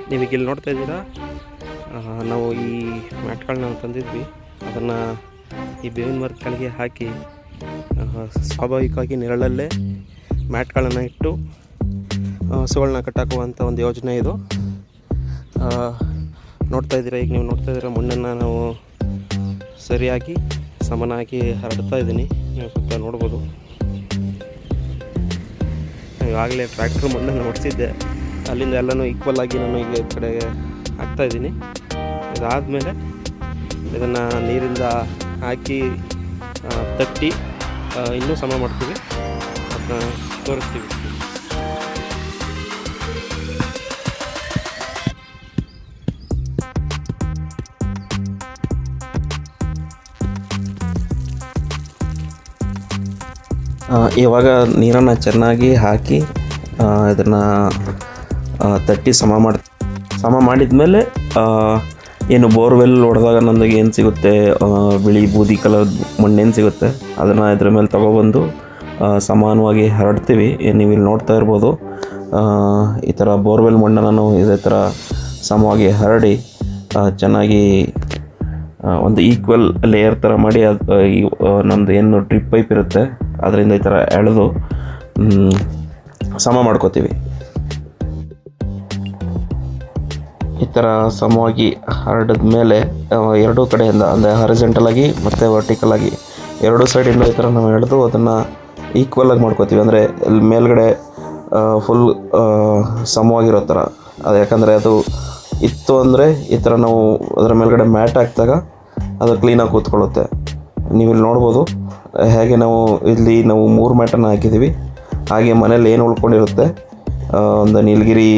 ನೀವೀಗ ಇಲ್ಲಿ ನೋಡ್ತಾ ಇದ್ದೀರಾ, ನಾವು ಈ ಮ್ಯಾಟ್ಗಳನ್ನ ತಂದಿದ್ವಿ. ಅದನ್ನು ಈ ಬೇವಿನ ಮರದ ಕೆಳಗೆ ಹಾಕಿ ಸ್ವಾಭಾವಿಕವಾಗಿ ನೆರಳಲ್ಲೇ ಮ್ಯಾಟ್ಗಳನ್ನು ಇಟ್ಟು ಹಸುಗಳನ್ನ ಕಟ್ಟಾಕುವಂಥ ಒಂದು ಯೋಜನೆ ಇದು. ನೋಡ್ತಾ ಇದ್ದೀರಾ, ಈಗ ನೀವು ನೋಡ್ತಾ ಇದ್ದೀರಾ ಮಣ್ಣನ್ನು ನಾವು ಸರಿಯಾಗಿ ಸಮನಾಗಿ ಹರಡ್ತಾ ಇದ್ದೀನಿ. ನೀವು ಸ್ವಲ್ಪ ನೋಡ್ಬೋದು. ಈಗಾಗಲೇ ಟ್ರ್ಯಾಕ್ಟ್ರ್ ಮಣ್ಣನ್ನು ಹೊಡಿಸಿದ್ದೆ, ಅಲ್ಲಿಂದ ಎಲ್ಲನೂ ಈಕ್ವಲ್ ಆಗಿ ನಾನು ಈಗ ಈ ಕಡೆ ಹಾಕ್ತಾಯಿದ್ದೀನಿ. ಇದಾದಮೇಲೆ ಇದನ್ನು ನೀರಿಂದ ಹಾಕಿ ತಟ್ಟಿ ಇನ್ನೂ ಸಮ ಮಾಡ್ತೀವಿ, ಅದನ್ನ ತೋರಿಸ್ತೀವಿ. ಇವಾಗ ನೀರನ್ನು ಚೆನ್ನಾಗಿ ಹಾಕಿ ಇದನ್ನು ತಟ್ಟಿ ಸಮ ಮಾಡಿದ ಮೇಲೆ ಏನು ಬೋರ್ವೆಲ್ ಹೊಡೆದಾಗ ನಮಗೆ ಏನು ಸಿಗುತ್ತೆ, ಬಿಳಿ ಬೂದಿ ಕಲರ್ ಮಣ್ಣೇನು ಸಿಗುತ್ತೆ, ಅದನ್ನು ಇದ್ರ ಮೇಲೆ ತೊಗೊಬಂದು ಸಮಾನವಾಗಿ ಹರಡ್ತೀವಿ. ನೀವು ಇಲ್ಲಿ ನೋಡ್ತಾ ಇರ್ಬೋದು, ಈ ಥರ ಬೋರ್ವೆಲ್ ಮಣ್ಣನ್ನು ನಾವು ಇದೇ ಥರ ಸಮವಾಗಿ ಹರಡಿ ಚೆನ್ನಾಗಿ ಒಂದು ಈಕ್ವಲ್ ಲೇಯರ್ ಥರ ಮಾಡಿ ನಮ್ಮದು ಏನು ಡ್ರಿಪ್ ಪೈಪ್ ಇರುತ್ತೆ ಅದರಿಂದ ಈ ಥರ ಎಳೆದು ಸಮ ಮಾಡ್ಕೋತೀವಿ. ಈ ಥರ ಸಮವಾಗಿ ಹರಡಿದ ಮೇಲೆ ಎರಡೂ ಕಡೆಯಿಂದ ಅಂದರೆ ಹಾರಿಜೆಂಟಲಾಗಿ ಮತ್ತು ವರ್ಟಿಕಲಾಗಿ ಎರಡೂ ಸೈಡಿಂದ ಈ ಥರ ನಾವು ಎಳೆದು ಅದನ್ನು ಈಕ್ವಲಾಗಿ ಮಾಡ್ಕೋತೀವಿ. ಅಂದರೆ ಮೇಲ್ಗಡೆ ಫುಲ್ ಸಮವಾಗಿರೋ ಥರ. ಅದು ಯಾಕಂದರೆ ಅದು ಇತ್ತು ಅಂದರೆ ಈ ಥರ ನಾವು ಅದರ ಮೇಲ್ಗಡೆ ಮ್ಯಾಟ್ ಹಾಕಿದಾಗ ಅದು ಕ್ಲೀನಾಗಿ ಕೂತ್ಕೊಳ್ಳುತ್ತೆ. ನೀವು ಇಲ್ಲಿ ನೋಡ್ಬೋದು ಹೇಗೆ ನಾವು ಇಲ್ಲಿ 3 ಮ್ಯಾಟನ್ನು ಹಾಕಿದ್ದೀವಿ. ಹಾಗೆ ಮನೇಲಿ ಏನು ಉಳ್ಕೊಂಡಿರುತ್ತೆ, ಒಂದು ನೀಲಗಿರಿ